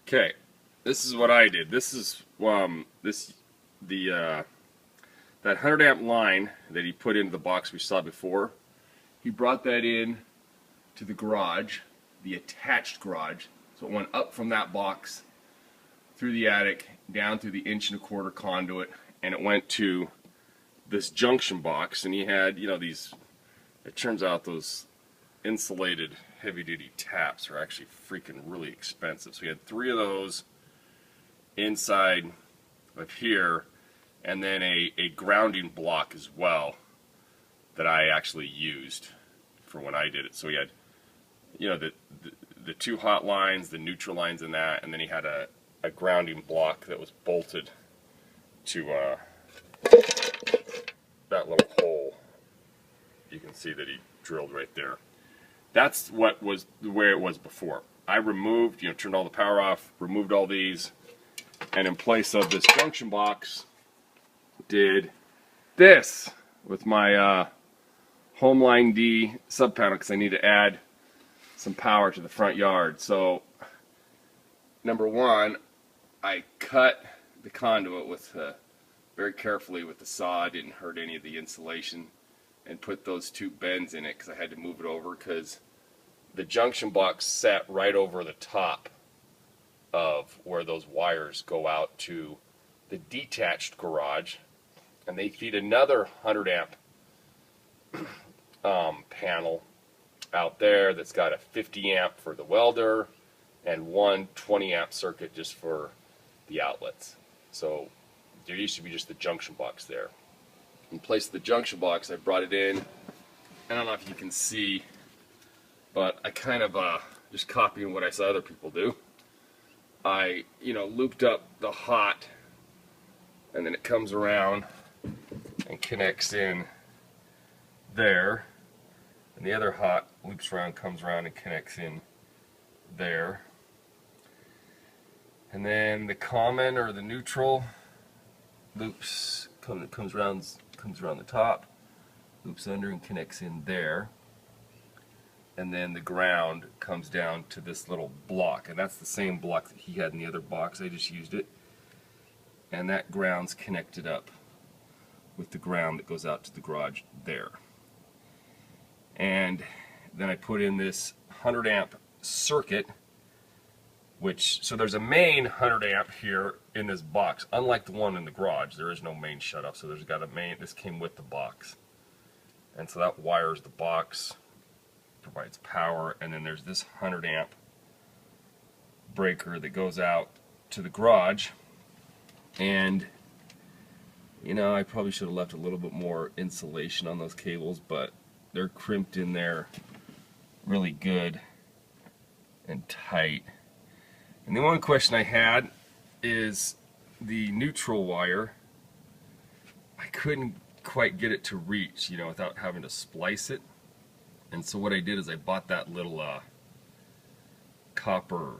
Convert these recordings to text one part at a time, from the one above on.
Okay, this is what I did. This is that 100 amp line that he put into the box we saw before. He brought that in to the garage, the attached garage. So it went up from that box through the attic, down through the 1.25 inch conduit, and it went to this junction box. And he had, you know, these. It turns out those insulated heavy-duty taps are actually freaking really expensive. So we had 3 of those inside of here, and then a grounding block as well that I actually used for when I did it. So we had, you know, the 2 hot lines, the neutral lines in that, and then he had a grounding block that was bolted to that little hole. You can see that he drilled right there. That's what was the way it was before. I removed, turned all the power off, removed all these, and in place of this junction box, did this with my Homeline D sub panel because I need to add some power to the front yard. So, number one, I cut the conduit with very carefully with the saw. Didn't hurt any of the insulation. And put those 2 bends in it because I had to move it over because the junction box sat right over the top of where those wires go out to the detached garage, and they feed another 100 amp panel out there that's got a 50 amp for the welder and one 20 amp circuit just for the outlets. So there used to be just the junction box there. In place of the junction box, I brought it in. I don't know if you can see, but I kind of just copying what I saw other people do. I, looped up the hot, and then it comes around and connects in there, and the other hot loops around, comes around and connects in there, and then the common or the neutral loops comes around the top, loops under and connects in there, and then the ground comes down to this little block, and that's the same block that he had in the other box. I just used it, and that ground's connected up with the ground that goes out to the garage there. And then I put in this 100 amp circuit, so there's a main 100 amp here in this box. Unlike the one in the garage, there is no main shutoff, so there's got a main. This came with the box, and so that wires the box, provides power, and then there's this 100 amp breaker that goes out to the garage. And I probably should have left a little bit more insulation on those cables, but they're crimped in there really good and tight. And the one question I had is the neutral wire. I couldn't quite get it to reach, without having to splice it. And so what I did is I bought that little copper,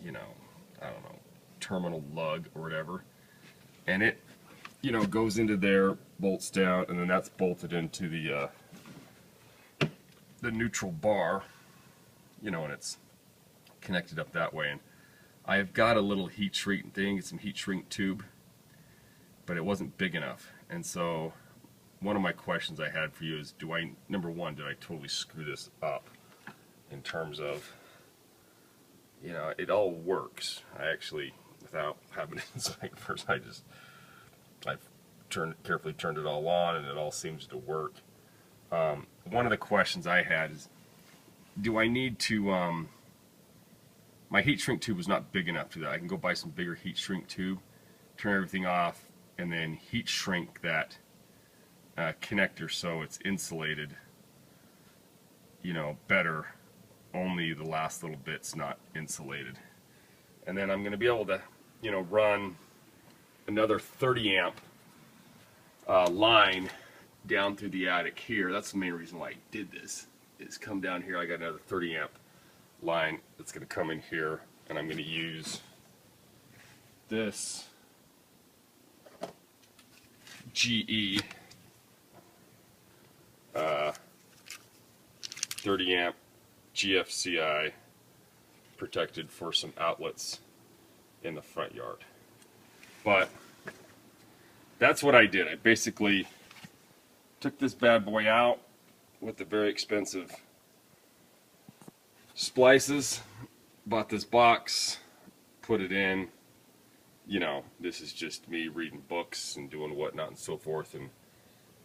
I don't know, terminal lug or whatever. And it, goes into there, bolts down, and then that's bolted into the neutral bar, and it's connected up that way. And I've got a little heat shrink thing, some heat shrink tube, but it wasn't big enough. And so one of my questions I had for you is, number one, did I totally screw this up in terms of, it all works. I actually, without having it inside first, I've carefully turned it all on, and it all seems to work. One of the questions I had is, do I need to, my heat shrink tube was not big enough to do that. I can go buy some bigger heat shrink tube, turn everything off, and then heat shrink that connector so it's insulated, better. Only the last little bit's not insulated. And then I'm going to be able to, run another 30 amp line down through the attic here. That's the main reason why I did this, is come down here. I got another 30 amp line that's going to come in here, and I'm going to use this GE 30 amp GFCI protected for some outlets in the front yard. But that's what I did. I basically took this bad boy out with the very expensive splices, bought this box, put it in. You know, this is just me reading books and doing whatnot and so forth. And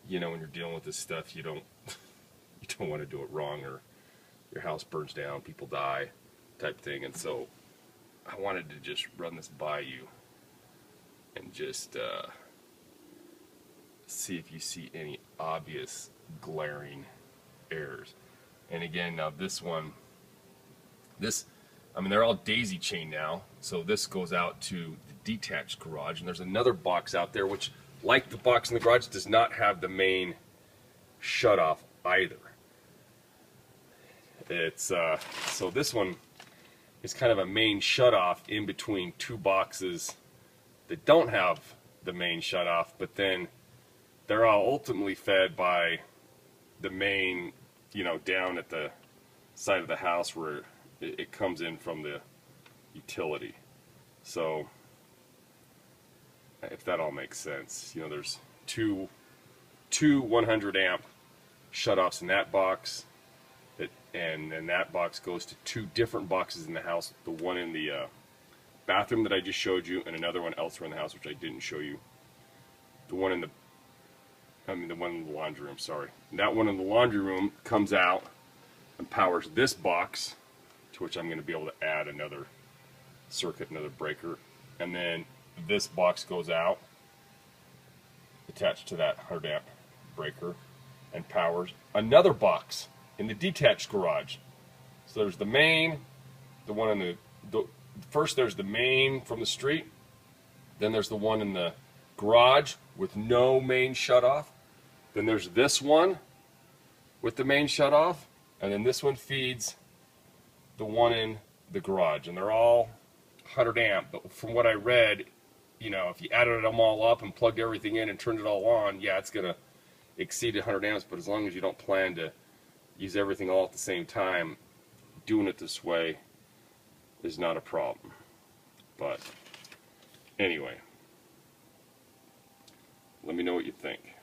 you know, when you're dealing with this stuff, you don't want to do it wrong, or your house burns down, people die, type thing. And so I wanted to just run this by you and just see if you see any obvious glaring errors. And again, now this one, I mean, they're all daisy chain now, so this goes out to the detached garage, and there's another box out there which, like the box in the garage, does not have the main shutoff either. It's so this one is kind of a main shutoff in between two boxes that don't have the main shutoff, but then they're all ultimately fed by the main, you know, down at the side of the house where it comes in from the utility. So if that all makes sense, you know, there's two 100 amp shutoffs in that box, and then that box goes to two different boxes in the house, the one in the bathroom that I just showed you, and another one elsewhere in the house which I didn't show you. The one in the laundry room, sorry. And that one in the laundry room comes out and powers this box, to which I'm going to be able to add another circuit, another breaker. And then this box goes out, attached to that 100 amp breaker, and powers another box in the detached garage. So there's the main, the one in the first there's the main from the street, then there's the one in the garage with no main shutoff, then there's this one with the main shutoff, and then this one feeds the one in the garage, and they're all 100 amp, but from what I read, you know, if you added them all up and plugged everything in and turned it all on, yeah, it's going to exceed 100 amps, but as long as you don't plan to use everything all at the same time, doing it this way is not a problem. But anyway, let me know what you think.